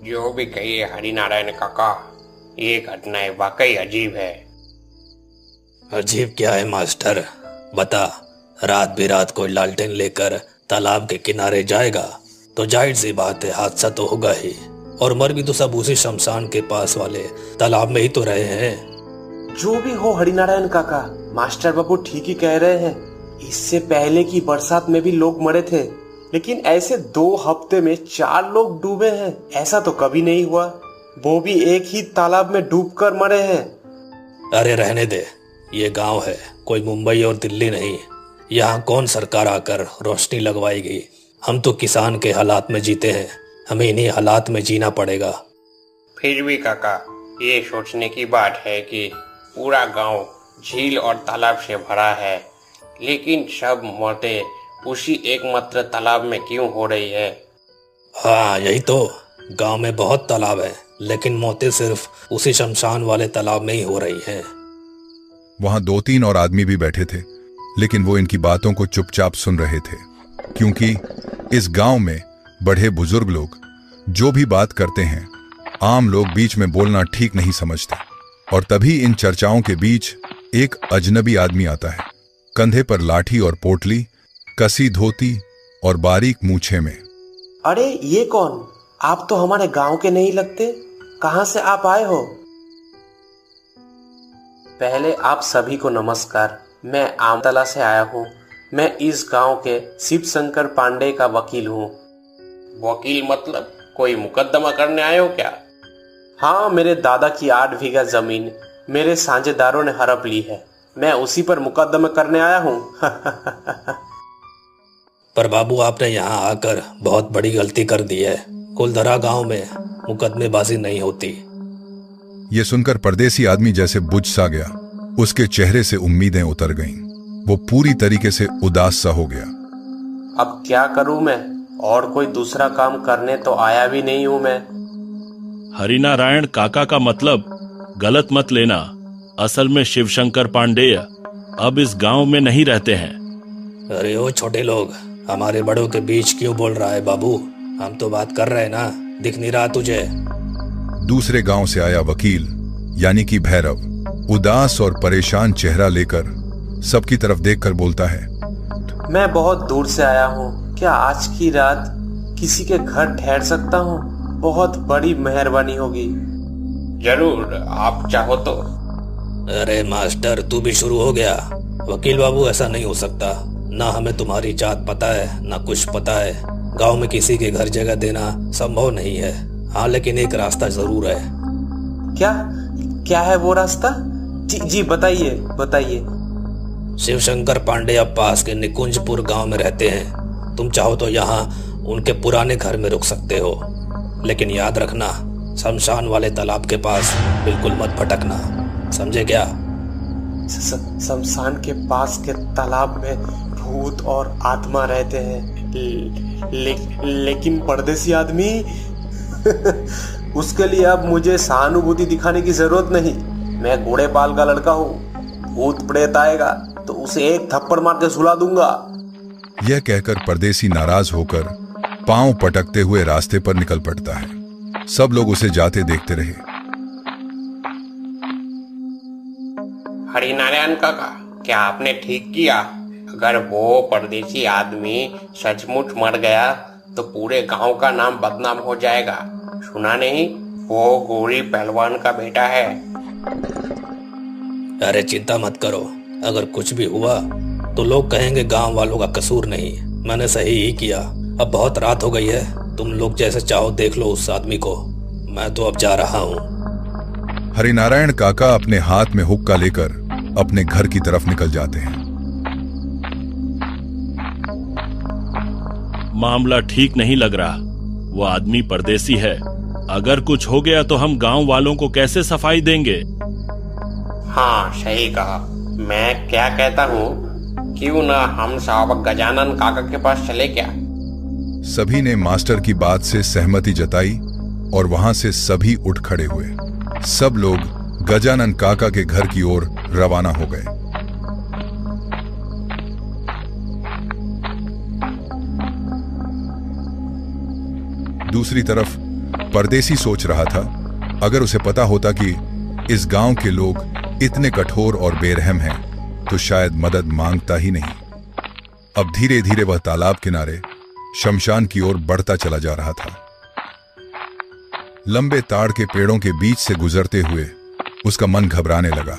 जो भी कहिए हरिनारायण काका, ये घटनाएं वाकई अजीब है। अजीब क्या है मास्टर? बता। रात बिरात कोई लालटेन लेकर तालाब के किनारे जाएगा तो जाहिर सी बात है हादसा तो होगा ही। और मर भी तो सब उसी शमशान के पास वाले तालाब में ही तो रहे हैं। जो भी हो हरिनारायण काका, मास्टर बाबू ठीक ही कह रहे हैं। इससे पहले की बरसात में भी लोग मरे थे, लेकिन ऐसे 2 हफ्ते में 4 लोग डूबे हैं, ऐसा तो कभी नहीं हुआ। वो भी एक ही तालाब में डूबकर मरे हैं। अरे रहने दे, ये गांव है, कोई मुंबई और दिल्ली नहीं। यहाँ कौन सरकार आकर रोशनी लगवाएगी। हम तो किसान के हालात में जीते हैं, हमें इन्हीं हालात में जीना पड़ेगा। फिर भी काका, ये सोचने की बात है कि पूरा गांव झील और तालाब से भरा है, लेकिन सब मौतें उसी एकमात्र तालाब में क्यों हो रही है? हाँ यही तो, गांव में बहुत तालाब है, लेकिन मौतें सिर्फ उसी शमशान वाले तालाब में ही हो रही हैं। वहां 2-3 और आदमी भी बैठे थे, लेकिन वो इनकी बातों को चुपचाप सुन रहे थे, क्योंकि इस गांव में बड़े बुजुर्ग लोग जो भी बात करते हैं, आम लोग बीच में बोलना ठीक नहीं समझते। और तभी इन चर्चाओं के बीच एक अजनबी आदमी आता है, कंधे पर लाठी और पोटली, कसी धोती और बारीक मूछे में। अरे ये कौन? आप तो हमारे गांव के नहीं लगते। कहां से आप आए हो? पहले आप सभी को नमस्कार। मैं आमतला से आया हूँ। मैं इस गांव के शिव शंकर पांडे का वकील हूँ। वकील मतलब कोई मुकदमा करने आए हो क्या? हाँ, मेरे दादा की 8 बीघा जमीन मेरे साझेदारों ने हड़प ली है। मैं उसी पर मुकदमा करने आया हूँ। पर बाबू, आपने यहाँ आकर बहुत बड़ी गलती कर दी है। कुलधरा गांव में मुकदमेबाजी नहीं होती। ये सुनकर परदेसी आदमी जैसे बुझ सा गया। उसके चेहरे से उम्मीदें उतर गईं। वो पूरी तरीके से उदास सा हो गया। अब क्या करूं मैं? और कोई दूसरा काम करने तो आया भी नहीं हूं मैं। हरिनारायण काका का मतलब गलत मत लेना। असल में शिवशंकर पांडेय अब इस गांव में नहीं रहते हैं। अरे ओ छोटे लोग, हमारे बड़ों के बीच क्यों बोल रहा है बाबू? हम तो बात कर रहे हैं ना, दिख नहीं रहा तुझे? दूसरे गांव से आया वकील यानी कि भैरव उदास और परेशान चेहरा लेकर सबकी तरफ देखकर बोलता है, मैं बहुत दूर से आया हूँ। क्या आज की रात किसी के घर ठहर सकता हूँ? बहुत बड़ी मेहरबानी होगी। जरूर, आप चाहो तो। अरे मास्टर, तू भी शुरू हो गया। वकील बाबू, ऐसा नहीं हो सकता। ना हमें तुम्हारी जात पता है, ना कुछ पता है। गांव में किसी के घर जगह देना संभव नहीं है। हाँ, लेकिन एक रास्ता जरूर है। क्या है वो रास्ता? जी बताइए बताइए। शिवशंकर पांडे अब पास के निकुंजपुर गांव में रहते हैं। तुम चाहो तो यहाँ उनके पुराने घर में रुक सकते हो, लेकिन याद रखना, शमशान वाले तालाब के पास बिल्कुल मत भटकना, समझे क्या? शमशान के पास के तालाब में भूत और आत्मा रहते हैं। लेकिन परदेसी आदमी। उसके लिए अब मुझे सहानुभूति दिखाने की जरूरत नहीं। मैं घोड़े पाल का लड़का हूँ। भूत प्रेत आएगा तो उसे एक थप्पड़ मार के सुला दूंगा। यह कहकर परदेसी नाराज होकर पांव पटकते हुए रास्ते पर निकल पड़ता है। सब लोग उसे जाते देखते रहे। हरिनारायण काका, क्या आपने ठीक किया? अगर वो परदेसी आदमी सचमुच मर गया तो पूरे गांव का नाम बदनाम हो जाएगा। सुना नहीं, वो गोरी पहलवान का बेटा है। अरे चिंता मत करो, अगर कुछ भी हुआ तो लोग कहेंगे गांव वालों का कसूर नहीं, मैंने सही ही किया। अब बहुत रात हो गई है, तुम लोग जैसे चाहो देख लो उस आदमी को। मैं तो अब जा रहा हूँ। हरिनारायण काका अपने हाथ में हुक्का लेकर अपने घर की तरफ निकल जाते हैं। मामला ठीक नहीं लग रहा। वो आदमी परदेसी है। अगर कुछ हो गया तो हम गांव वालों को कैसे सफाई देंगे? हाँ, सही कहा। मैं क्या कहता हूँ, क्यों ना हम साहब गजानन काका के पास चले क्या? सभी ने मास्टर की बात से सहमति जताई और वहां से सभी उठ खड़े हुए। सब लोग गजानन काका के घर की ओर रवाना हो गए। दूसरी तरफ परदेसी सोच रहा था, अगर उसे पता होता कि इस गांव के लोग इतने कठोर और बेरहम हैं, तो शायद मदद मांगता ही नहीं। अब धीरे धीरे वह तालाब किनारे शमशान की ओर बढ़ता चला जा रहा था। लंबे ताड़ के पेड़ों के बीच से गुजरते हुए उसका मन घबराने लगा।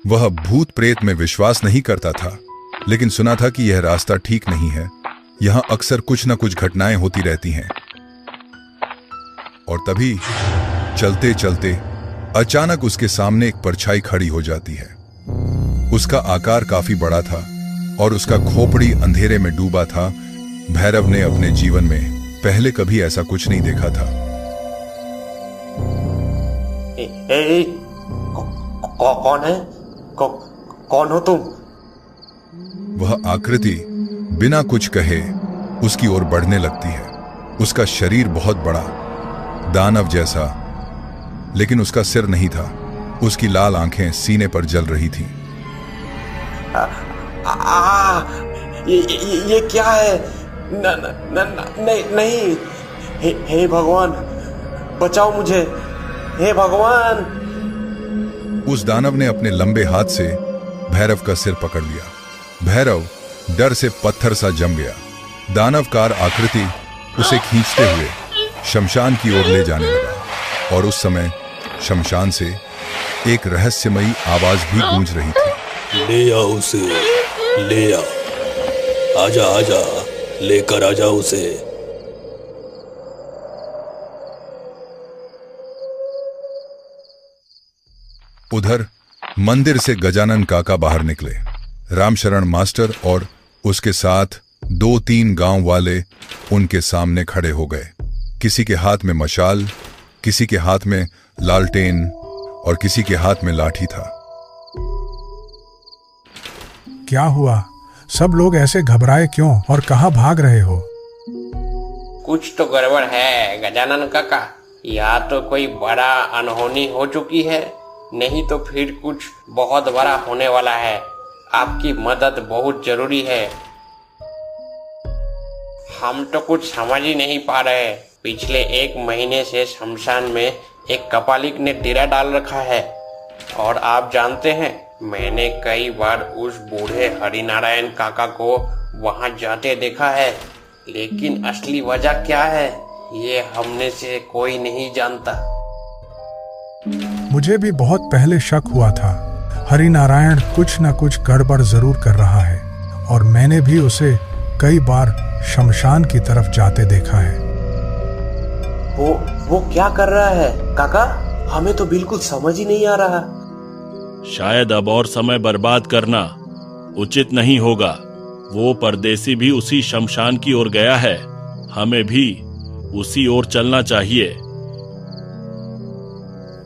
वह भूत प्रेत में विश्वास नहीं करता था, लेकिन सुना था कि यह रास्ता ठीक नहीं है। यहां अक्सर कुछ न कुछ घटनाएं होती रहती हैं। और तभी चलते चलते अचानक उसके सामने एक परछाई खड़ी हो जाती है। उसका आकार काफी बड़ा था और उसका खोपड़ी अंधेरे में डूबा था। भैरव ने अपने जीवन में पहले कभी ऐसा कुछ नहीं देखा था। कौन है? कौन हो तुम? वह आकृति बिना कुछ कहे उसकी ओर बढ़ने लगती है। उसका शरीर बहुत बड़ा, दानव जैसा, लेकिन उसका सिर नहीं था। उसकी लाल आंखें सीने पर जल रही थीं। ये क्या है? नहीं। हे भगवान, बचाओ मुझे, हे भगवान। उस दानव ने अपने लंबे हाथ से भैरव का सिर पकड़ लिया। भैरव डर से पत्थर सा जम गया। दानवकार आकृति उसे खींचते हुए शमशान की ओर ले जाने लगा और उस समय शमशान से एक रहस्यमयी आवाज भी गूंज रही थी। ले आओ उसे, ले आओ, आजा आजा, लेकर आजा उसे। उधर मंदिर से गजानन काका बाहर निकले। रामशरण मास्टर और उसके साथ 2-3 गांव वाले उनके सामने खड़े हो गए। किसी के हाथ में मशाल, किसी के हाथ में लालटेन और किसी के हाथ में लाठी था। क्या हुआ? सब लोग ऐसे घबराए क्यों और कहाँ भाग रहे हो? कुछ तो गड़बड़ है गजानन काका। या तो कोई बड़ा अनहोनी हो चुकी है, नहीं तो फिर कुछ बहुत बड़ा होने वाला है। आपकी मदद बहुत जरूरी है। हम तो कुछ समझ ही नहीं पा रहे। पिछले 1 महीने से शमशान में एक कपालिक ने डेरा डाल रखा है। और आप जानते हैं, मैंने कई बार उस बूढ़े हरिनारायण काका को वहां जाते देखा है, लेकिन असली वजह क्या है ये हमने से कोई नहीं जानता। मुझे भी बहुत पहले शक हुआ था। हरिनारायण कुछ न कुछ गड़बड़ जरूर कर रहा है और मैंने भी उसे कई बार शमशान की तरफ जाते देखा है। वो क्या कर रहा है काका? हमें तो बिल्कुल समझ ही नहीं आ रहा। शायद अब और समय बर्बाद करना उचित नहीं होगा। वो परदेसी भी उसी शमशान की ओर गया है। हमें भी उसी ओर चलना चाहिए।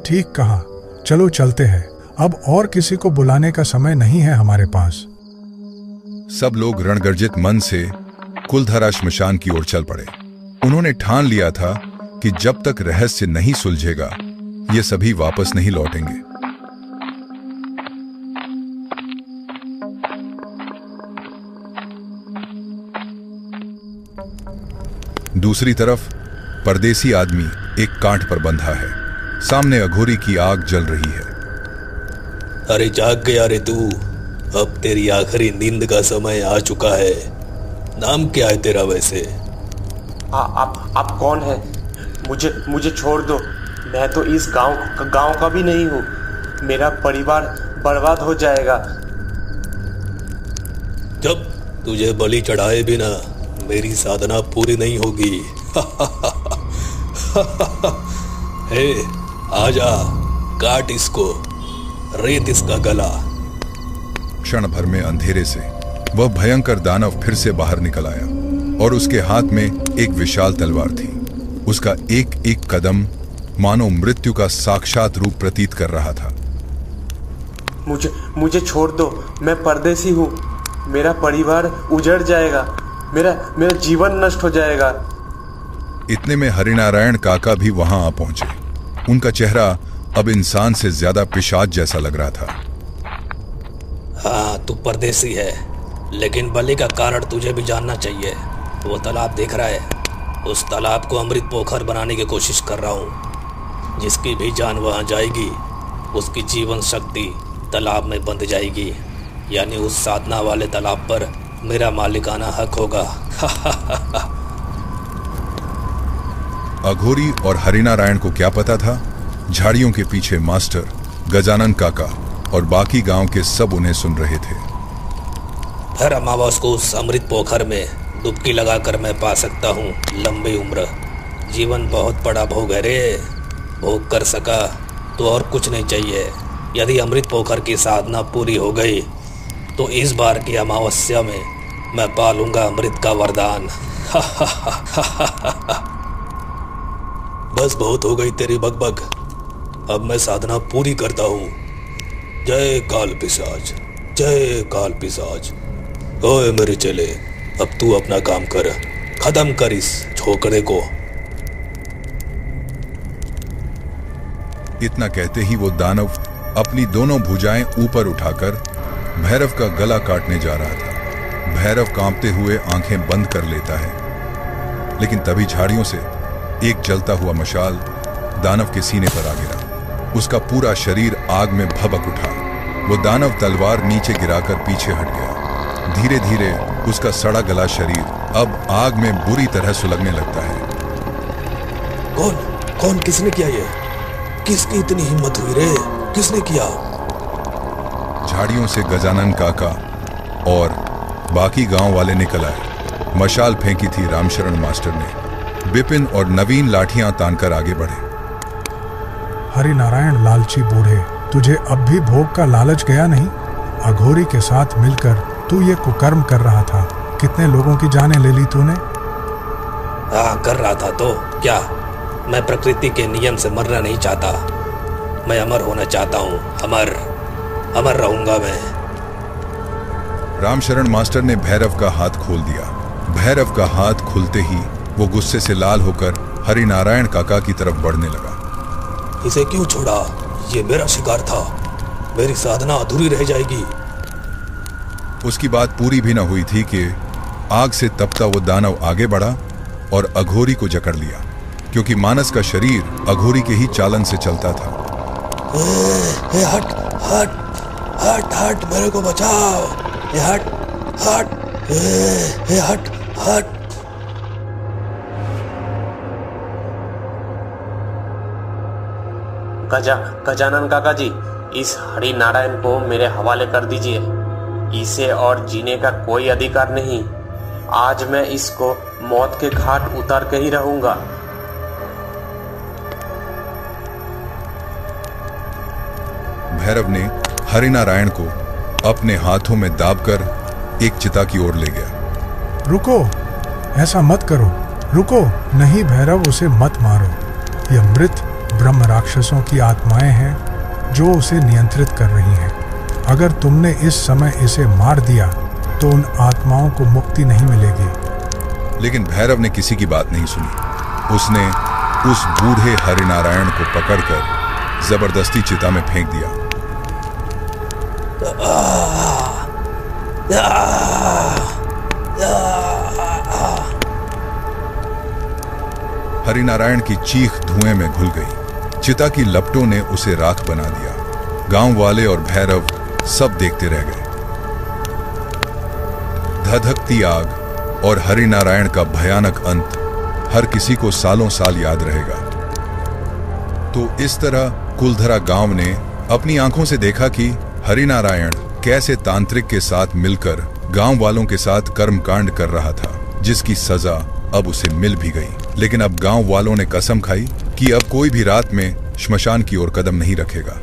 ठीक कहा, चलो चलते हैं। अब और किसी को बुलाने का समय नहीं है हमारे पास। सब लोग रणगर्जित मन से कुलधरा श्मशान की ओर चल पड़े। उन्होंने ठान लिया था कि जब तक रहस्य नहीं सुलझेगा, ये सभी वापस नहीं लौटेंगे। दूसरी तरफ परदेसी आदमी एक कांट पर बंधा है। सामने अघोरी की आग जल रही है। अरे जाग गया रे तू, अब तेरी आखिरी नींद का समय आ चुका है। नाम क्या है तेरा वैसे? आप कौन है? मुझे छोड़ दो। मैं तो इस गांव का भी नहीं हूँ। मेरा परिवार बर्बाद हो जाएगा। जब तुझे बलि चढ़ाए बिना मेरी साधना पूरी नहीं होगी। हे आजा, काट इसको, रेत इसका गला। क्षण भर में अंधेरे से वह भयंकर दानव फिर से बाहर निकल आया और उसके हाथ में एक विशाल तलवार थी। उसका एक एक कदम मानो मृत्यु का साक्षात रूप प्रतीत कर रहा था। मुझे छोड़ दो। मैं परदेसी हूँ। मेरा परिवार उजड़ जाएगा। मेरा जीवन नष्ट हो जाएगा। इतने में हरिनारायण काका भी वहां आ पहुंचे। उनका चेहरा अब इंसान से ज्यादा पिशाच जैसा लग रहा था। हाँ, तू परदेसी है, लेकिन बलि का कारण तुझे भी जानना चाहिए। वो तालाब देख रहा है, उस तालाब को अमृत पोखर बनाने की कोशिश कर रहा हूँ। जिसकी भी जान वहाँ जाएगी उसकी जीवन शक्ति तालाब में बंध जाएगी, यानी उस साधना वाले तालाब पर मेरा मालिकाना हक होगा। अघोरी और हरिनारायण को क्या पता था, झाड़ियों के पीछे मास्टर, गजानन काका और बाकी गांव के सब उन्हें सुन रहे थे। हर अमावस को उस अमृत पोखर में डुबकी लगाकर मैं पा सकता हूँ लंबी उम्र। जीवन बहुत बड़ा भोग है रे, भोग कर सका तो और कुछ नहीं चाहिए। यदि अमृत पोखर की साधना पूरी हो गई तो इस बार की अमावस्या में मैं पा लूंगा अमृत का वरदान। बस बहुत हो गई तेरी बकबक, अब मैं साधना पूरी करता हूँ। जय काल पिशाच, जय काल पिशाच। ओए मेरे चेले, अब तू अपना काम कर, खत्म कर इस छोकरे को। इतना कहते ही वो दानव अपनी दोनों भुजाएं ऊपर उठाकर भैरव का गला काटने जा रहा था। भैरव कांपते हुए आंखें बंद कर लेता है, लेकिन तभी झाड़ियों से एक जलता हुआ मशाल दानव के सीने पर आ गिरा। उसका पूरा शरीर आग में भभक उठा। वो दानव तलवार नीचे गिराकर पीछे हट गया। धीरे धीरे उसका सड़ा गला शरीर अब आग में बुरी तरह सुलगने लगता है। कौन कौन किसने किया ये? किसकी इतनी हिम्मत हुई रे? किसने किया? झाड़ियों से गजानन काका और बाकी गांव वाले निकल आए। मशाल फेंकी थी रामशरण मास्टर ने। बिपिन और नवीन लाठियां तानकर आगे बढ़े। हरिनारायण लालची बूढ़े, तुझे अब भी भोग का लालच गया नहीं? अघोरी के साथ मिलकर तू ये कुकर्म कर रहा था। कितने लोगों की जानें ले ली तूने? हाँ, कर रहा था तो क्या? मैं प्रकृति के नियम से मरना नहीं चाहता, मैं अमर होना चाहता हूँ। अमर अमर रहूंगा मैं। रामशरण मास्टर ने भैरव का हाथ खोल दिया। भैरव का हाथ खुलते ही वो गुस्से से लाल होकर हरिनारायण काका की तरफ बढ़ने लगा। इसे क्यों छोड़ा? ये मेरा शिकार था, मेरी साधना अधूरी रह जाएगी। उसकी बात पूरी भी न हुई थी कि आग से तपता वो दानव आगे बढ़ा और अघोरी को जकड़ लिया, क्योंकि मानस का शरीर अघोरी के ही चालन से चलता था। हट हट हट हट, मेरे को बचाओ। हट हट हट हट। गजानन काका जी, इस हरि नारायण को मेरे हवाले कर दीजिए। इसे और जीने का कोई अधिकार नहीं। आज मैं इसको मौत के घाट उतार के ही रहूंगा। भैरव ने हरिनारायण को अपने हाथों में दाबकर एक चिता की ओर ले गया। रुको, ऐसा मत करो, रुको। नहीं भैरव, उसे मत मारो। ये मृत ब्रह्म राक्षसों की आत्माएं हैं जो उसे नियंत्रित कर रही हैं। अगर तुमने इस समय इसे मार दिया तो उन आत्माओं को मुक्ति नहीं मिलेगी। लेकिन भैरव ने किसी की बात नहीं सुनी। उसने उस बूढ़े हरिनारायण को पकड़कर जबरदस्ती चिता में फेंक दिया। हरिनारायण की चीख धुएं में घुल गई। चिता की लपटों ने उसे राख बना दिया। गांव वाले और भैरव सब देखते रह गए। धधकती आग और हरिनारायण का भयानक अंत हर किसी को सालों साल याद रहेगा। तो इस तरह कुलधरा गांव ने अपनी आंखों से देखा कि हरिनारायण कैसे तांत्रिक के साथ मिलकर गांव वालों के साथ कर्मकांड कर रहा था, जिसकी सजा अब उसे मिल भी गई। लेकिन अब गांव वालों ने कसम खाई कि अब कोई भी रात में श्मशान की ओर कदम नहीं रखेगा।